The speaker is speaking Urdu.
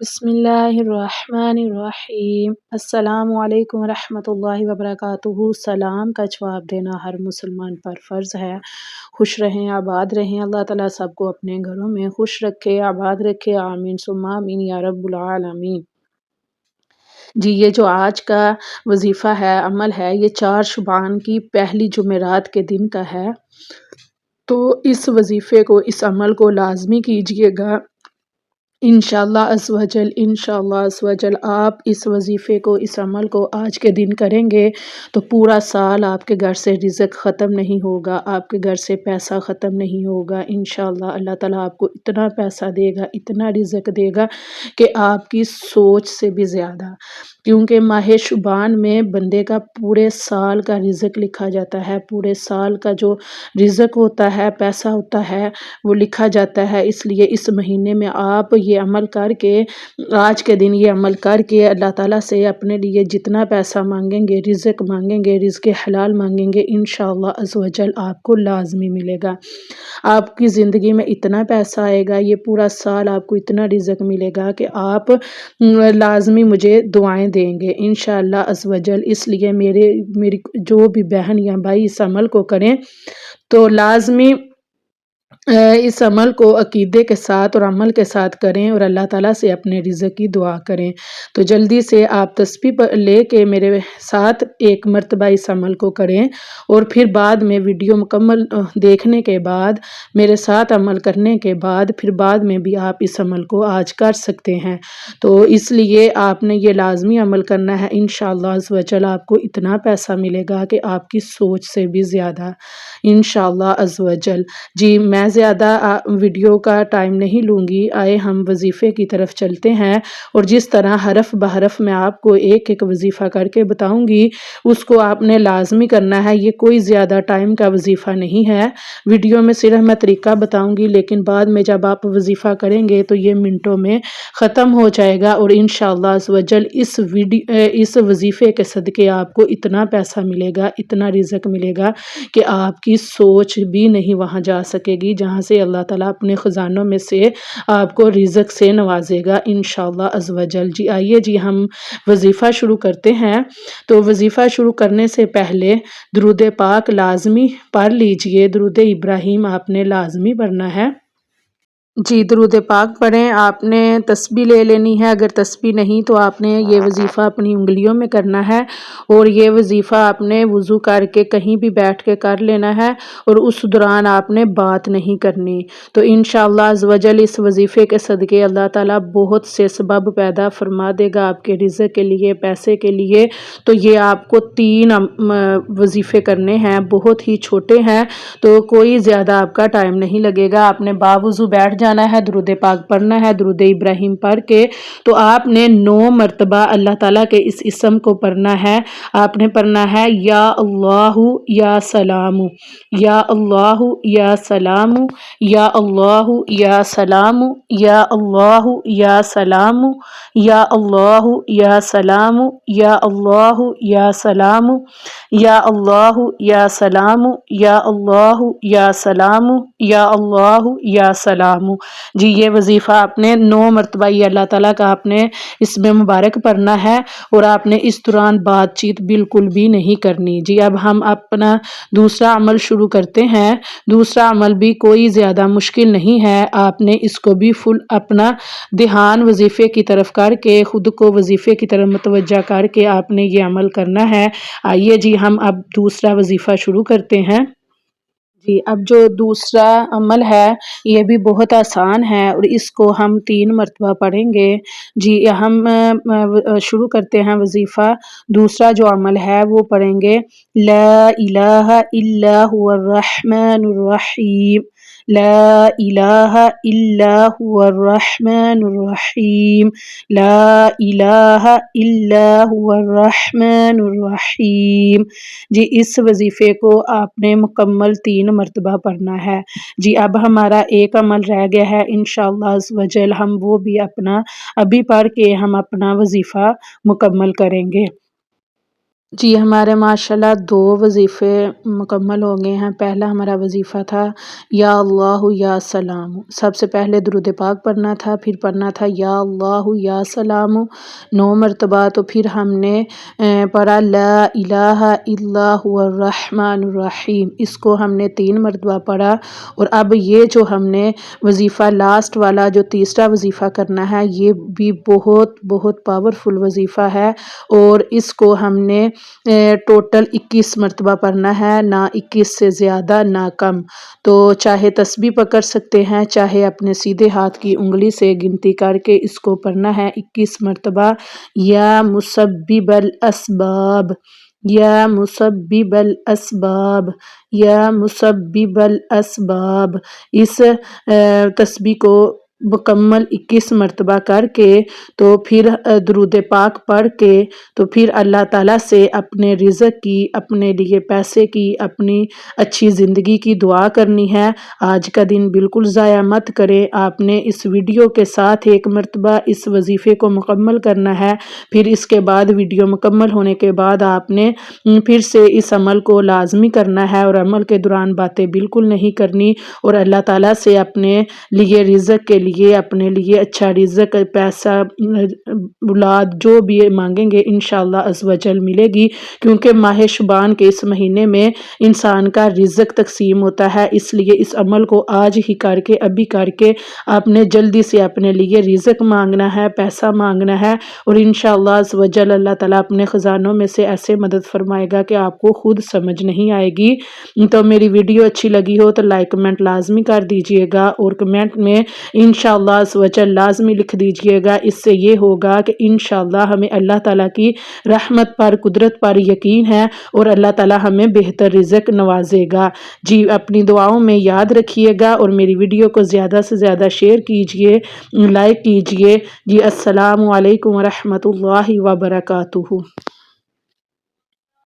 بسم اللہ الرحمن الرحیم۔ السلام علیکم ورحمۃ اللہ وبرکاتہ۔ سلام کا جواب دینا ہر مسلمان پر فرض ہے۔ خوش رہیں، آباد رہیں، اللہ تعالیٰ سب کو اپنے گھروں میں خوش رکھے، آباد رکھے، آمین ثم آمین یا رب العالمین۔ جی یہ جو آج کا وظیفہ ہے، عمل ہے، یہ 4 شعبان کی پہلی جمعرات کے دن کا ہے۔ تو اس وظیفے کو، اس عمل کو لازمی کیجئے گا انشاءاللہ عز و جل۔ انشاءاللہ عز و جل آپ اس وظیفے کو، اس عمل کو آج کے دن کریں گے تو پورا سال آپ کے گھر سے رزق ختم نہیں ہوگا، آپ کے گھر سے پیسہ ختم نہیں ہوگا انشاءاللہ۔ اللہ تعالیٰ آپ کو اتنا پیسہ دے گا، اتنا رزق دے گا کہ آپ کی سوچ سے بھی زیادہ، کیونکہ ماہ شعبان میں بندے کا پورے سال کا رزق لکھا جاتا ہے، پورے سال کا جو رزق ہوتا ہے، پیسہ ہوتا ہے، وہ لکھا جاتا ہے۔ اس لیے اس مہینے میں آپ یہ عمل کر کے، آج کے دن یہ عمل کر کے اللہ تعالیٰ سے اپنے لیے جتنا پیسہ مانگیں گے، رزق مانگیں گے، رزق حلال مانگیں گے، انشاءاللہ عز و جل آپ کو لازمی ملے گا۔ آپ کی زندگی میں اتنا پیسہ آئے گا، یہ پورا سال آپ کو اتنا رزق ملے گا کہ آپ لازمی مجھے دعائیں دیں گے انشاءاللہ عز و جل۔ اس لیے میری جو بھی بہن یا بھائی اس عمل کو کریں تو لازمی اس عمل کو عقیدے کے ساتھ اور عمل کے ساتھ کریں اور اللہ تعالیٰ سے اپنے رزق کی دعا کریں۔ تو جلدی سے آپ تسبیح لے کے میرے ساتھ ایک مرتبہ اس عمل کو کریں، اور پھر بعد میں ویڈیو مکمل دیکھنے کے بعد، میرے ساتھ عمل کرنے کے بعد، پھر بعد میں بھی آپ اس عمل کو آج کر سکتے ہیں۔ تو اس لیے آپ نے یہ لازمی عمل کرنا ہے، انشاءاللہ عز و جل آپ کو اتنا پیسہ ملے گا کہ آپ کی سوچ سے بھی زیادہ انشاءاللہ عز و جل۔ جی میں زیادہ ویڈیو کا ٹائم نہیں لوں گی، آئے ہم وظیفے کی طرف چلتے ہیں، اور جس طرح حرف بحرف میں آپ کو ایک ایک وظیفہ کر کے بتاؤں گی، اس کو آپ نے لازمی کرنا ہے۔ یہ کوئی زیادہ ٹائم کا وظیفہ نہیں ہے، ویڈیو میں صرف میں طریقہ بتاؤں گی، لیکن بعد میں جب آپ وظیفہ کریں گے تو یہ منٹوں میں ختم ہو جائے گا، اور انشاءاللہ عز و جل اس وظیفے کے صدقے آپ کو اتنا پیسہ ملے گا، اتنا رزق ملے گا کہ آپ کی سوچ بھی نہیں وہاں جا سکے گی، جہاں سے اللہ تعالیٰ اپنے خزانوں میں سے آپ کو رزق سے نوازے گا انشاءاللہ عز و جل۔ جی آئیے جی ہم وظیفہ شروع کرتے ہیں۔ تو وظیفہ شروع کرنے سے پہلے درود پاک لازمی پڑھ لیجئے، درود ابراہیم آپ نے لازمی پڑھنا ہے۔ جی درود پاک پڑھیں۔ آپ نے تسبیح لے لینی ہے، اگر تسبیح نہیں تو آپ نے یہ وظیفہ اپنی انگلیوں میں کرنا ہے، اور یہ وظیفہ آپ نے وضو کر کے کہیں بھی بیٹھ کے کر لینا ہے، اور اس دوران آپ نے بات نہیں کرنی۔ تو انشاءاللہ عز و جل اس وظیفے کے صدقے اللہ تعالیٰ بہت سے سبب پیدا فرما دے گا آپ کے رزق کے لیے، پیسے کے لیے۔ تو یہ آپ کو 3 وظیفے کرنے ہیں، بہت ہی چھوٹے ہیں، تو کوئی زیادہ آپ کا ٹائم نہیں لگے گا۔ آپ نے باوضو بیٹھ جانا ہے، درود پاک پڑھنا ہے، درود ابراہیم پڑھ کے تو آپ نے 9 مرتبہ اللہ تعالیٰ کے اس اسم کو پڑھنا ہے۔ آپ نے پڑھنا ہے یا اللہ یا سلام، یا اللہ یا سلام، یا اللہ یا سلام، یا اللہ یا سلام، یا اللہ یا سلام، یا اللہ یا سلام، یا اللہ یا سلام، یا اللہ یا سلام، یا اللہ یا سلام۔ جی یہ وظیفہ آپ نے 9 مرتبہ یہ اللہ تعالیٰ کا آپ نے اس میں مبارک پڑھنا ہے، اور آپ نے اس دوران بات چیت بالکل بھی نہیں کرنی۔ جی اب ہم اپنا دوسرا عمل شروع کرتے ہیں۔ دوسرا عمل بھی کوئی زیادہ مشکل نہیں ہے، آپ نے اس کو بھی فل اپنا دھیان وظیفے کی طرف کر کے، خود کو وظیفے کی طرف متوجہ کر کے آپ نے یہ عمل کرنا ہے۔ آئیے جی ہم اب دوسرا وظیفہ شروع کرتے ہیں۔ جی اب جو دوسرا عمل ہے یہ بھی بہت آسان ہے، اور اس کو ہم 3 مرتبہ پڑھیں گے۔ جی ہم شروع کرتے ہیں وظیفہ۔ دوسرا جو عمل ہے وہ پڑھیں گے لا الہ الا هو الرحمن الرحیم، لا الہ الا هو الرحمن الرحیم، لا الہ الا هو الرحمن الرحیم۔ جی اس وظیفے کو آپ نے مکمل 3 مرتبہ پڑھنا ہے۔ جی اب ہمارا ایک عمل رہ گیا ہے، انشاءاللہ عز و جل ہم وہ بھی اپنا ابھی پڑھ کے ہم اپنا وظیفہ مکمل کریں گے۔ جی ہمارے ماشاءاللہ 2 وظیفے مکمل ہو گئے ہیں۔ پہلا ہمارا وظیفہ تھا یا اللہ یا سلام، سب سے پہلے درود پاک پڑھنا تھا، پھر پڑھنا تھا یا اللہ یا سلام 9 مرتبہ، تو پھر ہم نے پڑھا لا الہ الا هو الرحمن الرحیم، اس کو ہم نے 3 مرتبہ پڑھا۔ اور اب یہ جو ہم نے وظیفہ لاسٹ والا جو تیسرا وظیفہ کرنا ہے، یہ بھی بہت بہت پاورفل وظیفہ ہے، اور اس کو ہم نے ٹوٹل 21 مرتبہ پڑھنا ہے، نہ 21 سے زیادہ نہ کم۔ تو چاہے تسبیح پکڑ سکتے ہیں، چاہے اپنے سیدھے ہاتھ کی انگلی سے گنتی کر کے اس کو پڑھنا ہے 21 مرتبہ۔ یا مسبب الاسباب، یا مسبب الاسباب، یا مسبب الاسباب، اس تسبیح کو مکمل 21 مرتبہ کر کے تو پھر درود پاک پڑھ کے تو پھر اللہ تعالیٰ سے اپنے رزق کی، اپنے لیے پیسے کی، اپنی اچھی زندگی کی دعا کرنی ہے۔ آج کا دن بالکل ضائع مت کریں، آپ نے اس ویڈیو کے ساتھ 1 مرتبہ اس وظیفے کو مکمل کرنا ہے، پھر اس کے بعد ویڈیو مکمل ہونے کے بعد آپ نے پھر سے اس عمل کو لازمی کرنا ہے، اور عمل کے دوران باتیں بالکل نہیں کرنی، اور اللہ تعالیٰ سے اپنے لیے رزق کے لیے، اپنے لیے اچھا رزق، پیسہ، اولاد جو بھی مانگیں گے انشاءاللہ عز و جل ملے گی، کیونکہ ماہ شعبان کے اس مہینے میں انسان کا رزق تقسیم ہوتا ہے۔ اس لیے اس عمل کو آج ہی کر کے، ابھی کر کے آپ نے جلدی سے اپنے لیے رزق مانگنا ہے، پیسہ مانگنا ہے، اور انشاءاللہ عز و جل اللہ تعالیٰ اپنے خزانوں میں سے ایسے مدد فرمائے گا کہ آپ کو خود سمجھ نہیں آئے گی۔ تو میری ویڈیو اچھی لگی ہو تو لائک کمنٹ لازمی کر دیجئے گا، اور کمنٹ میں انشاءاللہ عز و جل لازمی لکھ دیجئے گا، اس سے یہ ہوگا کہ انشاءاللہ ہمیں اللہ تعالیٰ کی رحمت پر، قدرت پر یقین ہے، اور اللہ تعالیٰ ہمیں بہتر رزق نوازے گا۔ جی اپنی دعاؤں میں یاد رکھیے گا، اور میری ویڈیو کو زیادہ سے زیادہ شیئر کیجئے، لائک کیجئے۔ جی السلام علیکم ورحمۃ اللہ وبرکاتہ۔